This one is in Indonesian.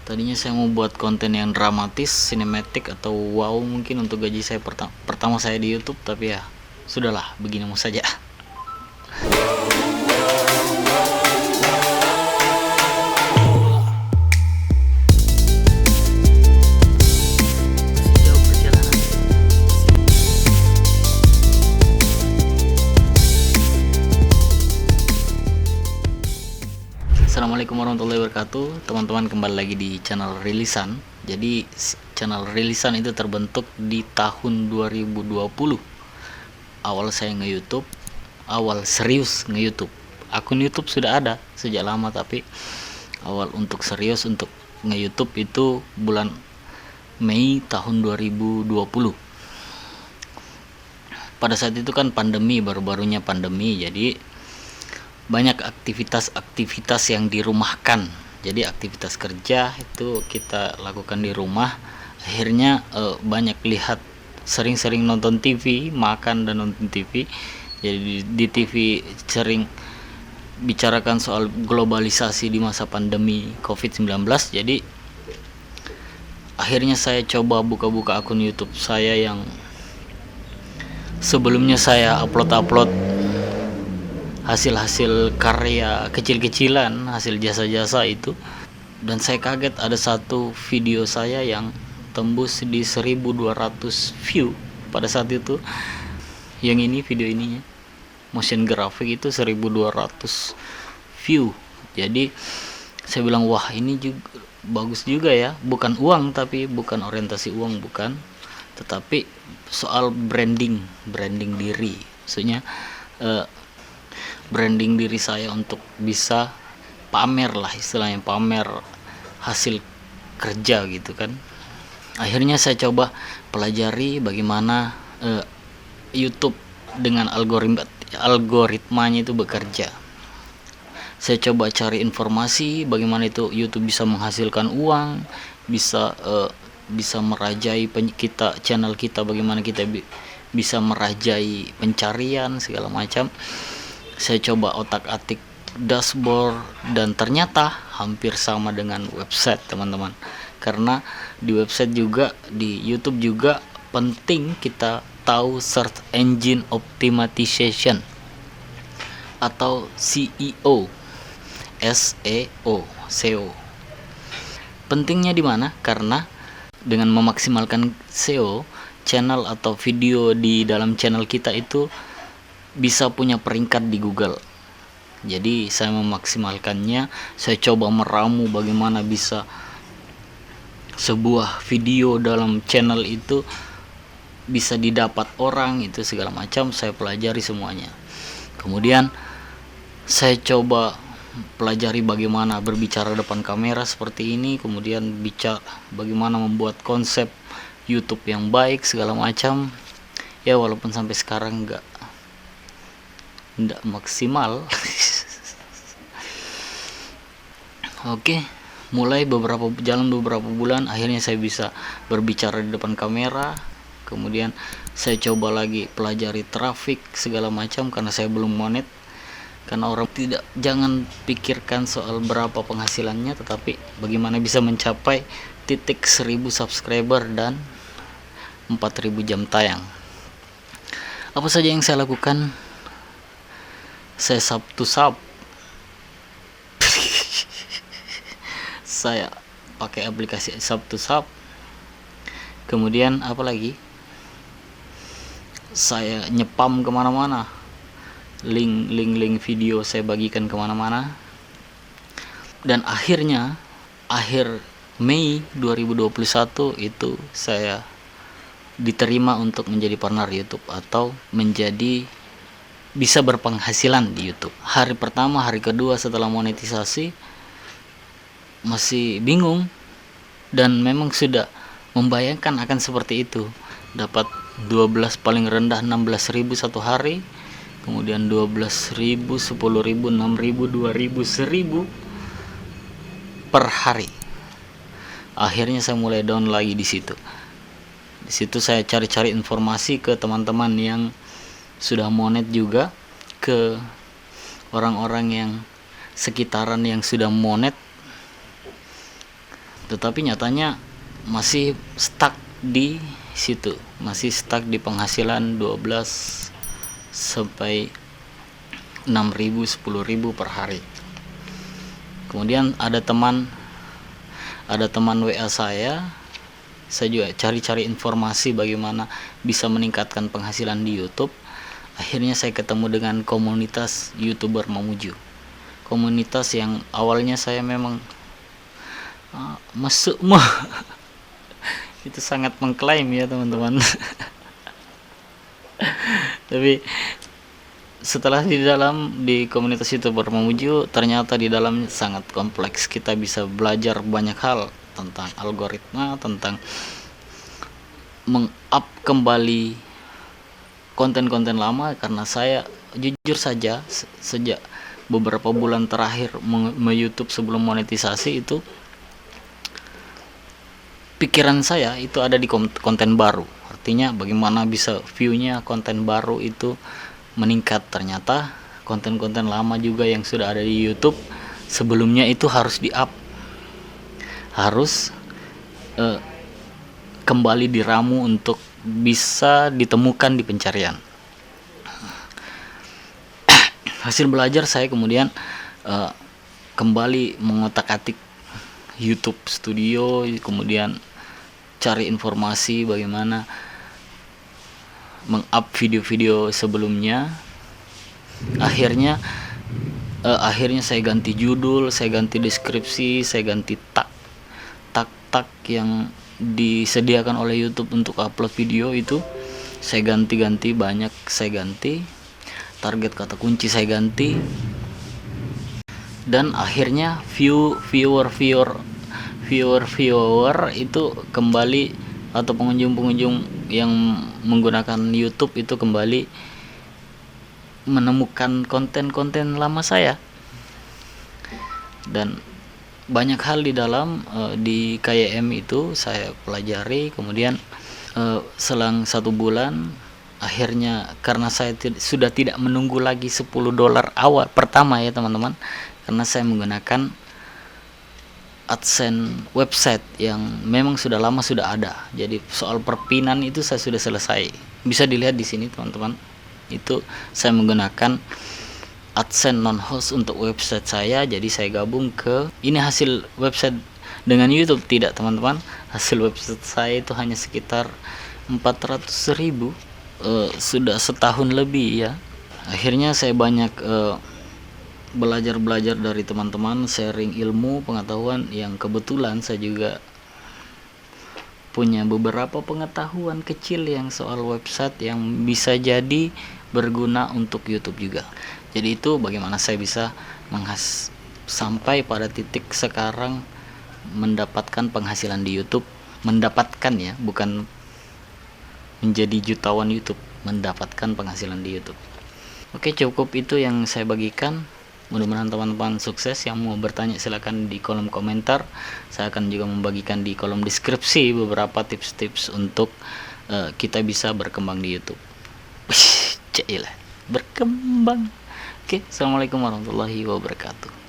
Tadinya saya mau buat konten yang dramatis, sinematik atau wow mungkin untuk gaji saya pertama saya di YouTube, tapi ya sudahlah, begini mau saja. Assalamualaikum warahmatullahi wabarakatuh, teman-teman. Kembali lagi di channel Rilisan. Jadi channel Rilisan itu terbentuk di tahun 2020. Awal saya nge-YouTube, awal serius nge-YouTube. Akun YouTube sudah ada sejak lama, tapi awal untuk serius untuk nge-YouTube itu bulan Mei tahun 2020. Pada saat itu kan pandemi, baru-barunya pandemi, jadi banyak aktivitas-aktivitas yang dirumahkan. Jadi aktivitas kerja itu kita lakukan di rumah. Akhirnya banyak lihat, sering-sering nonton TV, makan dan nonton TV. Jadi di TV sering bicarakan soal globalisasi di masa pandemi COVID-19. Jadi akhirnya saya coba buka-buka akun YouTube saya yang sebelumnya saya upload hasil-hasil karya kecil-kecilan, hasil jasa-jasa itu. Dan saya kaget ada satu video saya yang tembus di 1200 view pada saat itu. Yang ini video ininya motion graphic itu 1200 view. Jadi saya bilang, wah ini juga bagus juga ya, bukan uang, tapi bukan orientasi uang, bukan, tetapi soal branding diri, maksudnya branding diri saya untuk bisa pamer lah, istilahnya pamer hasil kerja gitu kan. Akhirnya saya coba pelajari bagaimana YouTube dengan algoritmanya itu bekerja. Saya coba cari informasi bagaimana itu YouTube bisa menghasilkan uang, bisa merajai channel kita, bagaimana kita bisa merajai pencarian segala macam. Saya coba otak-atik dashboard dan ternyata hampir sama dengan website, teman-teman. Karena di website juga, di YouTube juga penting kita tahu search engine optimization atau SEO. SEO. Pentingnya di mana? Karena dengan memaksimalkan SEO, channel atau video di dalam channel kita itu bisa punya peringkat di Google. Jadi saya memaksimalkannya. Saya coba meramu bagaimana bisa sebuah video dalam channel itu bisa didapat orang, itu segala macam saya pelajari semuanya. Kemudian saya coba pelajari bagaimana berbicara depan kamera seperti ini, kemudian bagaimana membuat konsep YouTube yang baik segala macam. Ya walaupun sampai sekarang enggak maksimal. Oke, mulai beberapa bulan akhirnya saya bisa berbicara di depan kamera. Kemudian saya coba lagi pelajari traffic segala macam karena saya belum monet. Karena orang jangan pikirkan soal berapa penghasilannya, tetapi bagaimana bisa mencapai titik 1000 subscriber dan 4000 jam tayang. Apa saja yang saya lakukan? Saya saya pakai aplikasi Sub2Sub. Kemudian apa lagi? Saya nyepam kemana-mana, link video saya bagikan kemana-mana. Dan akhirnya akhir Mei 2021 itu saya diterima untuk menjadi partner YouTube atau menjadi bisa berpenghasilan di YouTube. Hari pertama, hari kedua setelah monetisasi masih bingung, dan memang sudah membayangkan akan seperti itu. Dapat 12, paling rendah 16.000 satu hari, kemudian 12.000, 10.000, 6.000, 2.000, 1.000 per hari. Akhirnya saya mulai down lagi di situ. Di situ saya cari-cari informasi ke teman-teman yang sudah monet juga, ke orang-orang yang sekitaran yang sudah monet. tetapi nyatanya masih stuck di situ, masih stuck di penghasilan 12 sampai 6.000 10.000 per hari. Kemudian ada teman WA saya juga cari-cari informasi bagaimana bisa meningkatkan penghasilan di YouTube. Akhirnya saya ketemu dengan komunitas YouTuber Mamuju, komunitas yang awalnya saya memang masuk itu sangat mengklaim ya teman-teman. Tapi setelah di komunitas YouTuber Mamuju, ternyata di dalamnya sangat kompleks. Kita bisa belajar banyak hal tentang algoritma, tentang meng-up kembali konten-konten lama. Karena saya jujur saja sejak beberapa bulan terakhir YouTube sebelum monetisasi itu, pikiran saya itu ada di konten baru. Artinya bagaimana bisa view-nya konten baru itu meningkat. Ternyata konten-konten lama juga yang sudah ada di YouTube sebelumnya itu harus di-up, harus kembali diramu untuk bisa ditemukan di pencarian. Hasil belajar saya kemudian kembali mengotak-atik YouTube Studio, kemudian cari informasi bagaimana meng-up video-video sebelumnya. Akhirnya saya ganti judul, saya ganti deskripsi, saya ganti tag yang disediakan oleh YouTube untuk upload video itu. Saya ganti banyak, saya ganti target kata kunci, saya ganti, dan akhirnya viewer itu kembali, atau pengunjung yang menggunakan YouTube itu kembali menemukan konten-konten lama saya. Dan banyak hal di dalam di KYM itu saya pelajari. Kemudian selang 1 bulan, akhirnya karena saya sudah tidak menunggu lagi $10 awal pertama ya teman-teman, karena saya menggunakan AdSense website yang memang sudah lama sudah ada. Jadi soal perpinan itu saya sudah selesai. Bisa dilihat di sini teman-teman. Itu saya menggunakan AdSense non-host untuk website saya. Jadi saya gabung ke ini. Hasil website dengan YouTube tidak teman-teman. Hasil website saya itu hanya sekitar 400.000. Sudah setahun lebih ya. Akhirnya saya banyak belajar dari teman-teman, sharing ilmu pengetahuan yang kebetulan saya juga punya beberapa pengetahuan kecil yang soal website yang bisa jadi berguna untuk YouTube juga. Jadi itu bagaimana saya bisa sampai pada titik sekarang mendapatkan penghasilan di YouTube. Mendapatkan ya, bukan menjadi jutawan YouTube, mendapatkan penghasilan di YouTube. Oke, cukup itu yang saya bagikan. Mudah-mudahan teman-teman sukses. Yang mau bertanya silakan di kolom komentar. Saya akan juga membagikan di kolom deskripsi beberapa tips-tips untuk kita bisa berkembang di YouTube. Cailah berkembang. Oke, assalamualaikum warahmatullahi wabarakatuh.